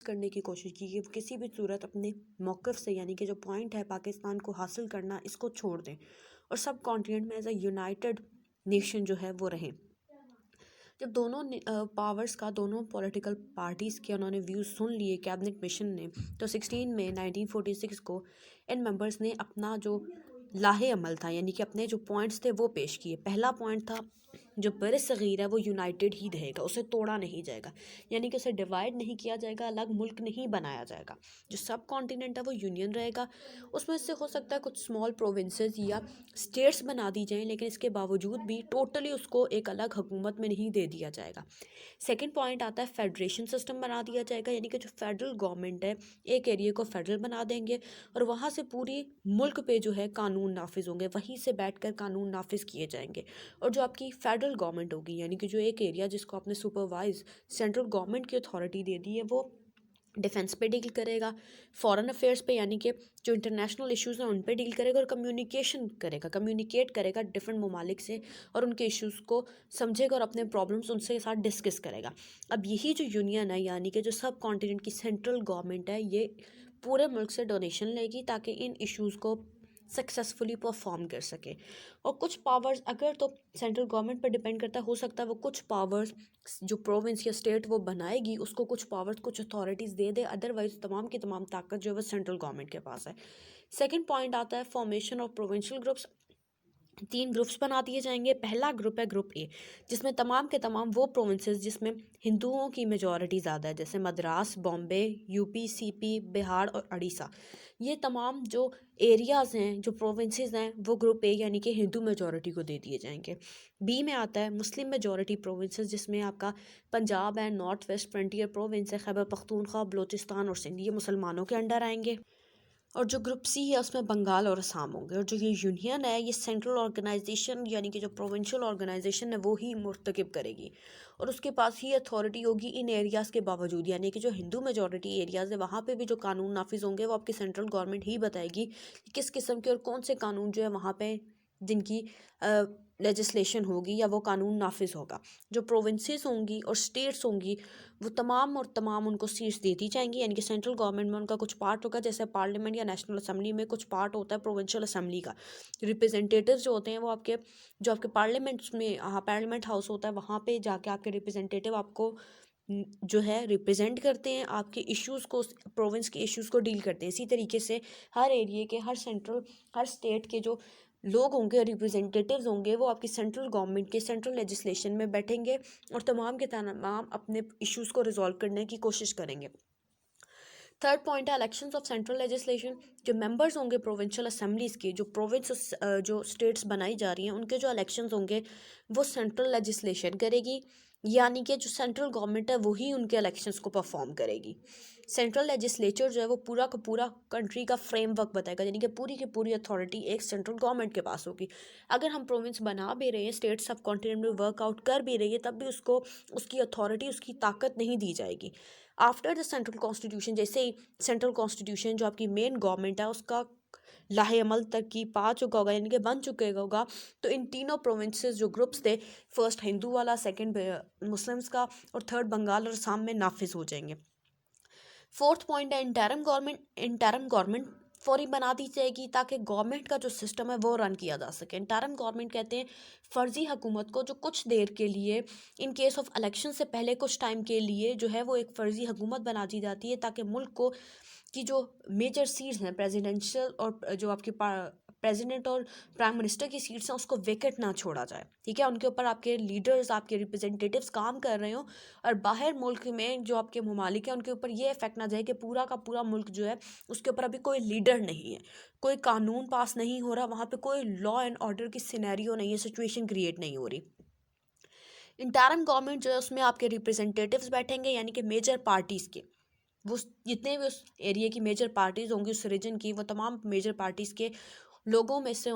करने की कोशिश की कि वो किसी भी सूरत अपने मौक़िफ़ से यानी कि जो पॉइंट है पाकिस्तान को हासिल करना इसको छोड़ दें और सब कॉन्टिनेंट में एज अ यूनाइटेड नेशन जो है वो रहें। जब दोनों पावर्स का दोनों पॉलिटिकल पार्टीज़ के उन्होंने व्यूज़ सुन लिए कैबिनेट मिशन ने, तो 16 मई 1946 को इन मेंबर्स ने अपना जो लाहे अमल था यानी कि अपने जो पॉइंट्स थे वो पेश किए। पहला पॉइंट था जो बर सग़ीर है वो यूनाइटेड ही रहेगा, उसे तोड़ा नहीं जाएगा, यानी कि उसे डिवाइड नहीं किया जाएगा, अलग मुल्क नहीं बनाया जाएगा। जो सब कॉन्टिनेंट है वो यूनियन रहेगा, उसमें से हो सकता है कुछ स्मॉल प्रोविंसेस या स्टेट्स बना दी जाएं, लेकिन इसके बावजूद भी टोटली उसको एक अलग हुकूमत में नहीं दे दिया जाएगा। सेकंड पॉइंट आता है फेडरेशन सिस्टम बना दिया जाएगा, यानी कि जो फेडरल गवर्नमेंट है एक एरिया को फेडरल बना देंगे और वहाँ से पूरी मुल्क पे जो है कानून नाफिज होंगे, वहीं से बैठकर कानून नाफिज किए जाएंगे। और जो आपकी फेडरल गवर्नमेंट होगी यानी कि जो एक एरिया जिसको आपने सुपरवाइज सेंट्रल गवर्नमेंट की अथॉरिटी दे दी है वो डिफेंस पे डील करेगा, फॉरेन अफेयर्स पे यानी कि जो इंटरनेशनल इश्यूज़ हैं उन पे डील करेगा और कम्युनिकेट करेगा डिफरेंट ममालिक से और उनके इश्यूज़ को समझेगा और अपने प्रॉब्लम्स उनसे साथ डिस्कस करेगा। अब यही जो यूनियन है यानी कि जो सब कॉन्टिनेंट की सेंट्रल गवर्नमेंट है ये पूरे मुल्क से डोनेशन लेगी ताकि इन इश्यूज़ को सक्सेसफुली परफॉर्म कर सके। और कुछ पावर्स अगर तो सेंट्रल गवर्नमेंट पर डिपेंड करता है, हो सकता है वो कुछ पावर्स जो प्रोविंस या स्टेट वो बनाएगी उसको कुछ पावर्स कुछ अथॉरिटीज़ दे दे, अदरवाइज तमाम की तमाम ताकत जो है वो सेंट्रल गवर्नमेंट के पास है। सेकंड पॉइंट आता है formation of provincial groups. 3 groups बना दिए जाएंगे। पहला ग्रुप है ग्रुप ए, जिसमें तमाम के तमाम वो प्रोविंसेस जिसमें हिंदुओं की मेजॉरिटी ज़्यादा है, जैसे मद्रास, बॉम्बे, यूपी, सीपी, बिहार और उड़ीसा। ये तमाम जो एरियाज़ हैं जो प्रोविंसेस हैं वो ग्रुप ए यानी कि हिंदू मेजॉरिटी को दे दिए जाएंगे। बी में आता है मुस्लिम मेजॉरिटी प्रोविंसेस, जिसमें आपका पंजाब है, नॉर्थ वेस्ट फ्रंटियर प्रोविंस है, खैबर पख्तूनख्वा, बलूचिस्तान और सिंध, ये मुसलमानों के अंडर आएंगे। और जो ग्रुप सी है उसमें बंगाल और असम होंगे। और जो ये यूनियन है ये सेंट्रल ऑर्गेनाइजेशन यानी कि जो प्रोविंशियल ऑर्गेनाइजेशन है वो ही मुर्तकिब करेगी और उसके पास ही अथॉरिटी होगी इन एरियाज़ के बावजूद, यानी कि जो हिंदू मेजॉरिटी एरियाज़ है वहाँ पे भी जो कानून नाफिज होंगे वो आपकी सेंट्रल गवर्नमेंट ही बताएगी कि किस किस्म के और कौन से कानून जो है वहाँ पे जिनकी लेजिस्लेशन होगी या वो कानून नाफिज होगा। जो प्रोविंसेस होंगी और स्टेट्स होंगी वो तमाम और तमाम उनको सीट्स दे दी जाएंगी, यानी कि सेंट्रल गवर्नमेंट में उनका कुछ पार्ट होगा, जैसे पार्लियामेंट या नेशनल असेंबली में कुछ पार्ट होता है प्रोविंशियल असेंबली का। रिप्रेजेंटेटिव्स जो होते हैं वो आपके पार्लियामेंट में, हाँ पार्लियामेंट हाउस होता है, वहाँ पे जाके आपके रिप्रेजेंटेटिव आपको जो है रिप्रेजेंट करते हैं, आपके इश्यूज़ को प्रोविंस के इश्यूज़ को डील करते हैं। इसी तरीके से हर एरिए के हर स्टेट के जो लोग होंगे रिप्रेजेंटेटिव्स होंगे वो आपकी सेंट्रल गवर्नमेंट के सेंट्रल लेजिस्लेशन में बैठेंगे और तमाम के तमाम अपने इश्यूज़ को रिजॉल्व करने की कोशिश करेंगे। थर्ड पॉइंट है इलेक्शंस ऑफ सेंट्रल लेजिस्लेशन। जो मेंबर्स होंगे प्रोविंशियल असेंबलीज़ के, जो प्रोविंस जो स्टेट्स बनाई जा रही हैं उनके जो इलेक्शंस होंगे वो सेंट्रल लेजिस्लेशन करेगी, यानी कि जो सेंट्रल गवर्नमेंट है वही उनके इलेक्शंस को परफॉर्म करेगी। सेंट्रल लेजिस्लेचर जो है वो पूरा का पूरा कंट्री का फ्रेमवर्क बताएगा, यानी कि पूरी की पूरी अथॉरिटी एक सेंट्रल गवर्नमेंट के पास होगी। अगर हम प्रोविंस बना भी रहे हैं, स्टेट सब कॉन्टिनेंट में वर्कआउट कर भी रही है, तब भी उसको उसकी अथॉरिटी उसकी ताकत नहीं दी जाएगी। आफ्टर द सेंट्रल कॉन्स्टिट्यूशन, जैसे ही सेंट्रल कॉन्स्टिट्यूशन जो आपकी मेन गवर्नमेंट है उसका लाहे अमल तक की पा चुका होगा यानी कि बन चुका होगा, तो इन तीनों प्रोविंसेस जो ग्रुप्स थे, फर्स्ट हिंदू वाला, सेकंड मुस्लिम्स का और थर्ड बंगाल और असम में नाफिज हो जाएंगे। फोर्थ पॉइंट है इंटरम गवर्नमेंट फौरी बना दी जाएगी ताकि गवर्नमेंट का जो सिस्टम है वो रन किया जा सके। इंटरम गवर्नमेंट कहते हैं फ़र्ज़ी हुकूमत को जो कुछ देर के लिए इन केस ऑफ इलेक्शन से पहले कुछ टाइम के लिए जो है वो एक फ़र्ज़ी हुकूमत बना दी जाती है ताकि मुल्क को की जो मेजर सीट्स हैं प्रेसिडेंशियल और जो आपकी प्रेसिडेंट और प्राइम मिनिस्टर की सीट्स हैं उसको वेकेट ना छोड़ा जाए, ठीक है, उनके ऊपर आपके लीडर्स आपके रिप्रेजेंटेटिव्स काम कर रहे हो और बाहर मुल्क में जो आपके ममालिक हैं उनके ऊपर ये इफेक्ट ना जाए कि पूरा का पूरा मुल्क जो है उसके ऊपर अभी कोई लीडर नहीं है, कोई कानून पास नहीं हो रहा, वहाँ पे कोई लॉ एंड ऑर्डर की सिनेरियो नहीं है, सिचुएशन क्रिएट नहीं हो रही। इंटरिम गवर्नमेंट जो है उसमें आपके रिप्रेजेंटेटिव्स बैठेंगे, यानी कि मेजर पार्टीज़ के वो जितने भी उस एरिया की मेजर पार्टीज़ होंगी उस रीजन की, वो तमाम मेजर पार्टीज़ के लोगों में से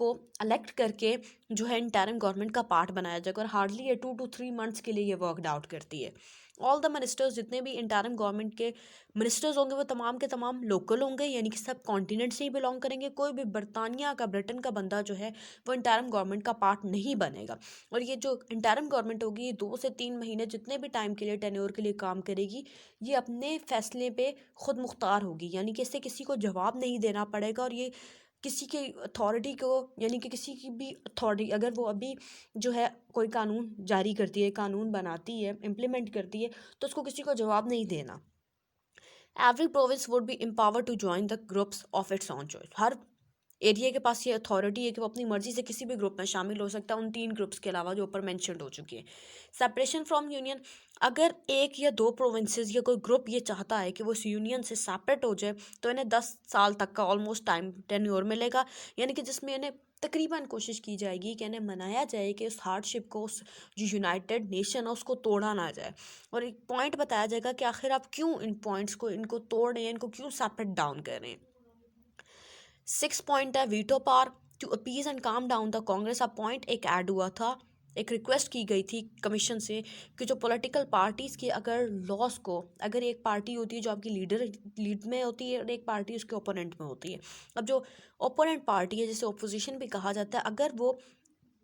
को इलेक्ट करके जो है इंटरिम गवर्नमेंट का पार्ट बनाया जाएगा, और हार्डली ये 2 to 3 मंथ्स के लिए ये वर्कड आउट करती है। ऑल द मिनिस्टर्स, जितने भी इंटरिम गवर्नमेंट के मिनिस्टर्स होंगे वो तमाम के तमाम लोकल होंगे, यानी कि सब कॉन्टिनेंट से ही बिलोंग करेंगे। कोई भी ब्रिटानिया का, ब्रिटेन का बंदा जो है वो इंटरिम गवर्नमेंट का पार्ट नहीं बनेगा। और ये जो इंटरिम गवर्नमेंट होगी ये 2 से 3 महीने जितने भी टाइम के लिए, टेन्योर के लिए काम करेगी, ये अपने फैसले पे खुद मुख्तार होगी, यानी कि इससे किसी को जवाब नहीं देना पड़ेगा। और ये किसी के अथॉरिटी को, यानी कि किसी की भी अथॉरिटी, अगर वो अभी जो है कोई कानून जारी करती है, कानून बनाती है, इम्प्लीमेंट करती है, तो उसको किसी को जवाब नहीं देना। Every province would be empower to join the groups of its own choice. हर एरिया के पास ये अथॉरिटी है कि वो अपनी मर्जी से किसी भी ग्रुप में शामिल हो सकता है, उन 3 ग्रुप्स के अलावा जो ऊपर मेंशन्ड हो चुकी है। सेपरेशन फ्रॉम यूनियन, अगर 1 या 2 प्रोविंसेस या कोई ग्रुप ये चाहता है कि वो इस यूनियन से सेपरेट हो जाए, तो इन्हें 10 साल तक का ऑलमोस्ट टाइम टेन्योर मिलेगा, यानी कि जिसमें इन्हें तकरीबन कोशिश की जाएगी कि इन्हें मनाया जाए कि उस हार्डशिप को, उस जो यूनाइटेड नेशन है उसको तोड़ा ना जाए, और एक पॉइंट बताया जाएगा कि आखिर आप क्यों इन पॉइंट्स को, इनको तोड़ रहे हैं, इनको क्यों सेपरेट डाउन कर रहे हैं। 6 पॉइंट है veto power to appease and calm down the Congress. अब पॉइंट एक ऐड हुआ था, एक रिक्वेस्ट की गई थी कमीशन से कि जो पॉलिटिकल पार्टीज़ की अगर लॉस को, अगर एक पार्टी होती है जो आपकी लीड में होती है और एक पार्टी उसके ओपोनेंट में होती है, अब जो ओपोनेंट पार्टी है जिसे ओपोजिशन भी कहा जाता है, अगर वो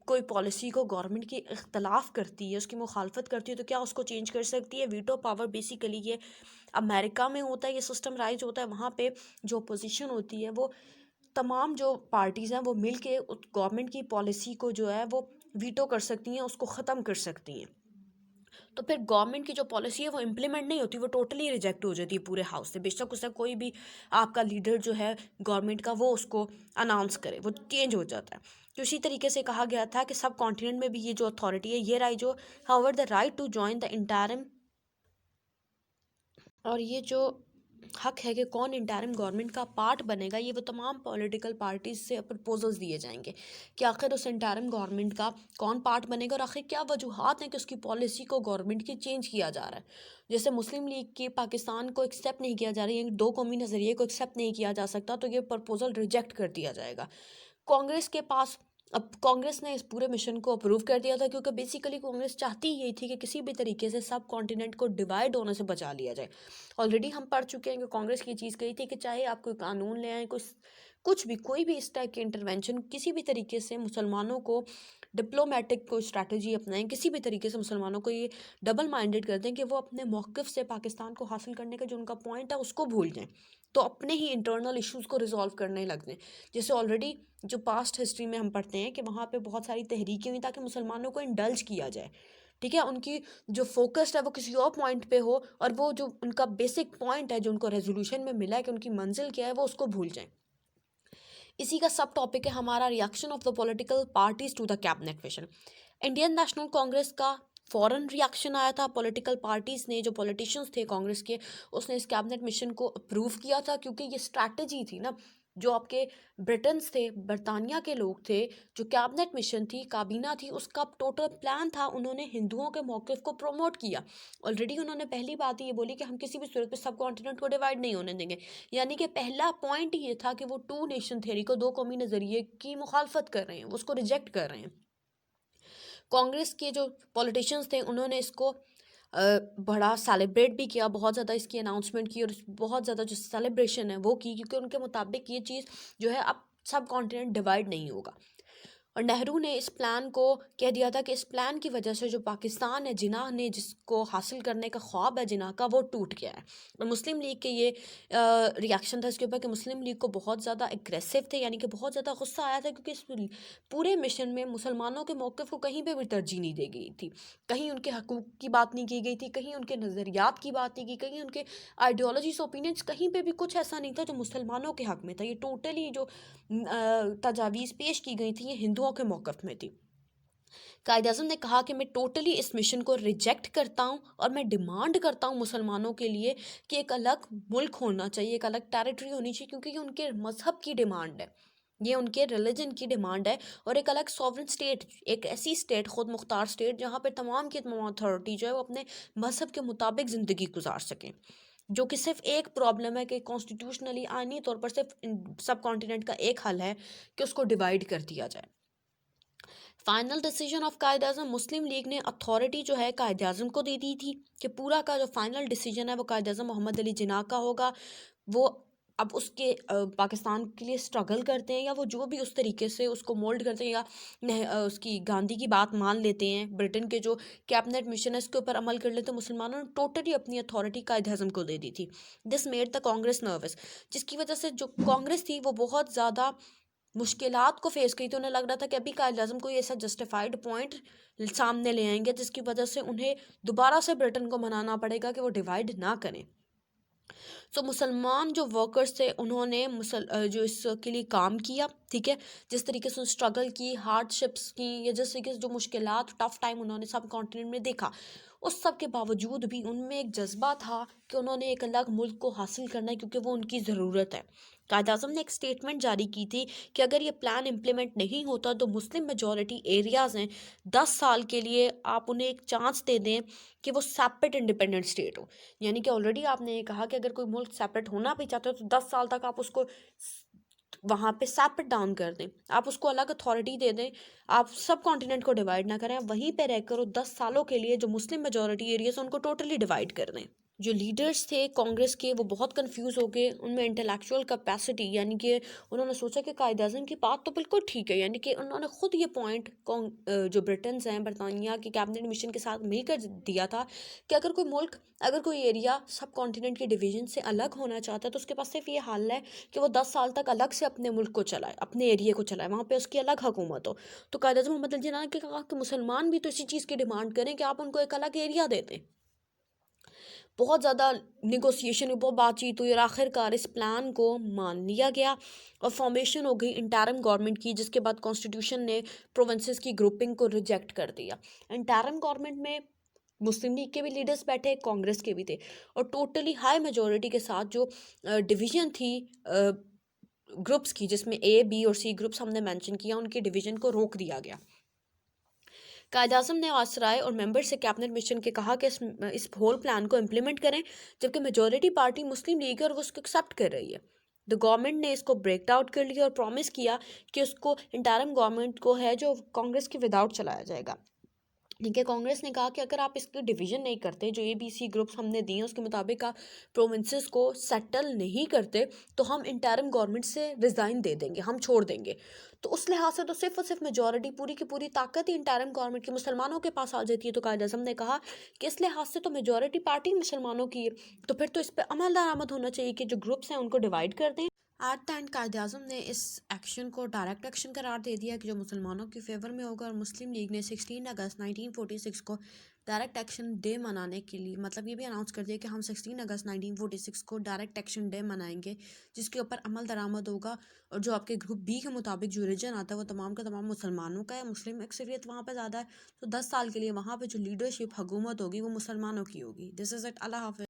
कोई पॉलिसी को गवर्नमेंट की इख्तलाफ करती है, उसकी मुखालफत करती है, तो क्या उसको चेंज कर सकती है। वीटो पावर बेसिकली ये अमेरिका में होता है, ये सिस्टम राइज होता है, वहाँ पे जो अपोजिशन होती है वो तमाम जो पार्टीज़ हैं वो मिल के उस गवर्नमेंट की पॉलिसी को जो है वो वीटो कर सकती हैं, उसको ख़त्म कर सकती हैं। तो फिर गवर्नमेंट की जो पॉलिसी है वो इम्प्लीमेंट नहीं होती, वो टोटली रिजेक्ट हो जाती है पूरे हाउस से। बेशक उससे कोई भी आपका लीडर जो है गवर्नमेंट का वो उसको अनाउंस करे, वो चेंज हो जाता है। तो इसी तरीके से कहा गया था कि सब कॉन्टिनेंट में भी ये जो अथॉरिटी है ये राइट जो, however the right to join the interim, और ये जो हक है कि कौन इंटरिम गवर्नमेंट का पार्ट बनेगा, ये वो तमाम पॉलिटिकल पार्टीज से प्रपोजल्स दिए जाएंगे कि आखिर उस इंटरिम गवर्नमेंट का कौन पार्ट बनेगा, और आखिर क्या वजूहात हैं कि उसकी पॉलिसी को गवर्नमेंट की चेंज किया जा रहा है। जैसे मुस्लिम लीग की पाकिस्तान को एक्सेप्ट नहीं किया जा रहा है, 2 कौमी नज़रिए को एक्सेप्ट नहीं किया जा सकता, तो ये प्रपोजल रिजेक्ट कर दिया जाएगा। कांग्रेस के पास, अब कांग्रेस ने इस पूरे मिशन को अप्रूव कर दिया था, क्योंकि बेसिकली कांग्रेस चाहती यही थी कि किसी भी तरीके से सब कॉन्टिनेंट को डिवाइड होने से बचा लिया जाए। ऑलरेडी हम पढ़ चुके हैं कि कांग्रेस की चीज़ कही थी कि चाहे आप कोई कानून ले आए, कुछ भी, कोई भी इस टाइप के इंटरवेंशन, किसी भी तरीके से मुसलमानों को डिप्लोमेटिक कोई स्ट्रैटेजी अपनाएं, किसी भी तरीके से मुसलमानों को ये डबल माइंडेड कर दें कि वो अपने मौक़िफ़ से पाकिस्तान को हासिल करने का जो उनका पॉइंट है उसको भूल जाएं, तो अपने ही इंटरनल इश्यूज़ को रिजॉल्व करने लग जाएं। जैसे ऑलरेडी जो पास्ट हिस्ट्री में हम पढ़ते हैं कि वहाँ पे बहुत सारी तहरीकें हुई ताकि मुसलमानों को इंडल्ज किया जाए, ठीक है, उनकी जो फोकस्ड है वो किसी और पॉइंट पे हो, और वो जो उनका बेसिक पॉइंट है जो उनको रेजोल्यूशन में मिला है कि उनकी मंजिल क्या है वो उसको भूल जाएं। इसी का सब टॉपिक है हमारा reaction of the political parties to the cabinet mission. Indian National Congress का फॉरेन रिएक्शन आया था, पॉलिटिकल पार्टीज़ ने, जो पॉलिटिशियंस थे कांग्रेस के, उसने इस कैबिनेट मिशन को अप्रूव किया था, क्योंकि ये स्ट्रैटेजी थी ना, जो आपके ब्रिटेन्स थे, बरतानिया के लोग थे, जो कैबिनेट मिशन थी, काबीना थी, उसका टोटल प्लान था, उन्होंने हिंदुओं के मौक़िफ़ को प्रमोट किया। ऑलरेडी उन्होंने पहली बात ये बोली कि हम किसी भी सूरत पे सब कॉन्टिनेंट को डिवाइड नहीं होने देंगे, यानी कि पहला पॉइंट ये था कि वो 2 नेशन थ्योरी को, 2 कौमी नज़रिए की मुखालफत कर रहे हैं, उसको रिजेक्ट कर रहे हैं। कांग्रेस के जो पॉलिटिशियंस थे उन्होंने इसको बड़ा सेलिब्रेट भी किया, बहुत ज़्यादा इसकी अनाउंसमेंट की, और बहुत ज़्यादा जो सेलिब्रेशन है वो की, क्योंकि उनके मुताबिक ये चीज़ जो है अब सब कॉन्टिनेंट डिवाइड नहीं होगा। और नेहरू ने इस प्लान को कह दिया था कि इस प्लान की वजह से जो पाकिस्तान है, जिनाह ने जिसको हासिल करने का ख्वाब है जिनाह का, वो टूट गया है। और मुस्लिम लीग के ये रिएक्शन था इसके ऊपर कि मुस्लिम लीग को बहुत ज़्यादा एग्रेसिव थे, यानी कि बहुत ज़्यादा गुस्सा आया था, क्योंकि इस पूरे मिशन में मुसलमानों के मौक़िफ़ को कहीं पर भी तरजीह नहीं दी गई थी, कहीं उनके हकूक़ की बात नहीं की गई थी, कहीं उनके नज़रियात की बात नहीं की, कहीं उनके आइडियोलॉजीज ओपिनियंस, कहीं पे भी कुछ ऐसा नहीं था जो मुसलमानों के हक़ में था। ये टोटली जो तजावीज़ पेश की गई थी ये हिंदुओं के मौक़िफ़ में थी। कायद-ए-आज़म ने कहा कि मैं टोटली इस मिशन को रिजेक्ट करता हूँ, और मैं डिमांड करता हूँ मुसलमानों के लिए कि एक अलग मुल्क होना चाहिए, एक अलग टेरिटरी होनी चाहिए, क्योंकि ये उनके मज़हब की डिमांड है, ये उनके रिलीजन की डिमांड है, और एक अलग सॉवरेन स्टेट, एक ऐसी स्टेट, खुद मुख्तार स्टेट, जहाँ पर तमाम की तमाम अथॉरिटी जो है वो अपने मज़हब के मुताबिक ज़िंदगी गुजार सकें। जो कि सिर्फ एक प्रॉब्लम है कि कॉन्स्टिट्यूशनली आईनी तौर पर सिर्फ सब कॉन्टिनेंट का एक हल है कि उसको डिवाइड कर दिया जाए। Final decision of Quaid Azam, Muslim league ने अथॉरिटी जो है कायद आजम को दे दी थी कि पूरा का जो फाइनल डिसीजन है वो कायद आजम मोहम्मद अली जिन्ना का होगा। वो अब उसके पाकिस्तान के लिए स्ट्रगल करते हैं या वो जो भी उस तरीके से उसको मोल्ड करते हैं या उसकी गांधी की बात मान लेते हैं, ब्रिटेन के जो कैबिनेट मिशन है इसके ऊपर अमल कर लेते हैं, मुसलमानों ने टोटली अपनी अथॉरिटी कायद आजम को दे दी थी। This made the Congress nervous, जिसकी वजह से जो कांग्रेस थी वो बहुत ज़्यादा मुश्किलात को फेस की थी। उन्हें लग रहा था कि अभी कायद आजम कोई ऐसा जस्टिफाइड पॉइंट सामने ले आएंगे जिसकी वजह से उन्हें दोबारा से ब्रिटेन को मनाना पड़ेगा कि वो डिवाइड ना करें। सो मुसलमान जो वर्कर्स थे उन्होंने जो इसके लिए काम किया, ठीक है, जिस तरीके से स्ट्रगल की, हार्डशिप्स की, या जिस तरीके से जो मुश्किलात टफ टाइम उन्होंने सब कॉन्टिनेंट में देखा, उस सब के बावजूद भी उनमें एक जज्बा था कि उन्होंने एक अलग मुल्क को हासिल करना है क्योंकि वो उनकी ज़रूरत है। कायद आज़म ने एक स्टेटमेंट जारी की थी कि अगर ये प्लान इम्प्लीमेंट नहीं होता तो मुस्लिम मेजॉरिटी एरियाज़ हैं 10 साल के लिए आप उन्हें एक चांस दे दें कि वो सेपरेट इंडिपेंडेंट स्टेट हो। यानी कि ऑलरेडी आपने ये कहा कि अगर कोई मुल्क सेपरेट होना भी चाहता है तो 10 साल तक आप उसको वहाँ पे सेपरेट डाउन कर दें, आप उसको अलग अथॉरिटी दे दें, आप सब कॉन्टिनेंट को डिवाइड ना करें, वहीं पे रहकर वो 10 सालों के लिए जो मुस्लिम मेजॉरिटी एरियाज उनको टोटली डिवाइड कर दें। जो लीडर्स थे कांग्रेस के वो बहुत कंफ्यूज हो गए, उनमें इंटेलेक्चुअल कैपेसिटी यानी कि उन्होंने सोचा कि कायद आज़म की बात तो बिल्कुल ठीक है, यानी कि उन्होंने खुद ये पॉइंट जो ब्रिटेन हैं बरतानिया के कैबिनेट मिशन के साथ मिलकर दिया था कि अगर कोई मुल्क, अगर कोई एरिया सब कॉन्टिनेंट के डिवीजन से अलग होना चाहता है तो उसके पास सिर्फ ये हल है कि वो 10 साल तक अलग से अपने मुल्क को चलाए, अपने एरिया को चलाए, वहाँ पे उसकी अलग हुकूमत हो। तो कायद आज़म मोहम्मद अली जिन्ना ने कहा कि मुसलमान भी तो इसी चीज़ की डिमांड करें कि आप उनको एक अलग एरिया दे दें। बहुत ज़्यादा निगोसिएशन हुई, बहुत बातचीत हुई और आखिरकार इस प्लान को मान लिया गया और फॉर्मेशन हो गई इंटरिम गवर्नमेंट की, जिसके बाद कॉन्स्टिट्यूशन ने प्रोविंसेस की ग्रुपिंग को रिजेक्ट कर दिया। इंटरिम गवर्नमेंट में मुस्लिम लीग के भी लीडर्स बैठे, कांग्रेस के भी थे, और टोटली हाई मेजोरिटी के साथ जो डिवीज़न थी ग्रुप्स की, जिसमें ए बी और सी ग्रुप्स हमने मेंशन किया, उनकी डिवीज़न को रोक दिया गया। कायद आज़म ने वासराय और मेंबर से कैबिनेट मिशन के कहा कि इस होल प्लान को इम्प्लीमेंट करें, जबकि मेजॉरिटी पार्टी मुस्लिम लीग है और वो उसको एक्सेप्ट कर रही है। द गवर्नमेंट ने इसको ब्रेक आउट कर लिया और प्रॉमिस किया कि उसको इंटरिम गवर्नमेंट को है जो कांग्रेस के विदाउट चलाया जाएगा। ठीक है, कांग्रेस ने कहा कि अगर आप इसकी डिवीजन नहीं करते, जो ABC ग्रुप्स हमने दिए हैं उसके मुताबिक आप प्रोविंसेस को सेटल नहीं करते, तो हम इंटरिम गवर्नमेंट से रिज़ाइन दे देंगे, हम छोड़ देंगे। तो उस लिहाज से तो सिर्फ और सिर्फ मेजॉरिटी, पूरी की पूरी ताकत ही इंटरिम गवर्नमेंट की मुसलमानों के पास आ जाती है। तो कायद आज़म ने कहा कि इस लिहाज से तो मेजॉरिटी पार्टी मुसलमानों की है, तो फिर तो इस पर अमल दरामद होना चाहिए कि जो ग्रुप्स हैं उनको डिवाइड कर दें। एट द एंड कायद आज़म ने इस एक्शन को डायरेक्ट एक्शन करार दे दिया कि जो मुसलमानों के फेवर में होगा, और मुस्लिम लीग ने 16 अगस्त 1946 को डायरेक्ट एक्शन डे मनाने के लिए, मतलब ये भी अनाउंस कर दिया कि हम 16 अगस्त 1946 को डायरेक्ट एक्शन डे मनाएंगे, जिसके ऊपर अमल दरामद होगा। और जो आपके ग्रुप बी के मुताबिक जो रीजन आता है वो तमाम का तमाम मुसलमानों का है, मुस्लिम अक्सरियत वहाँ पर ज़्यादा है, तो 10 साल के लिए वहाँ पर जो लीडरशिप हुकूमत होगी वो मुसलमानों की होगी। दिस इज़ इट, अल्लाह हाफ़िज़।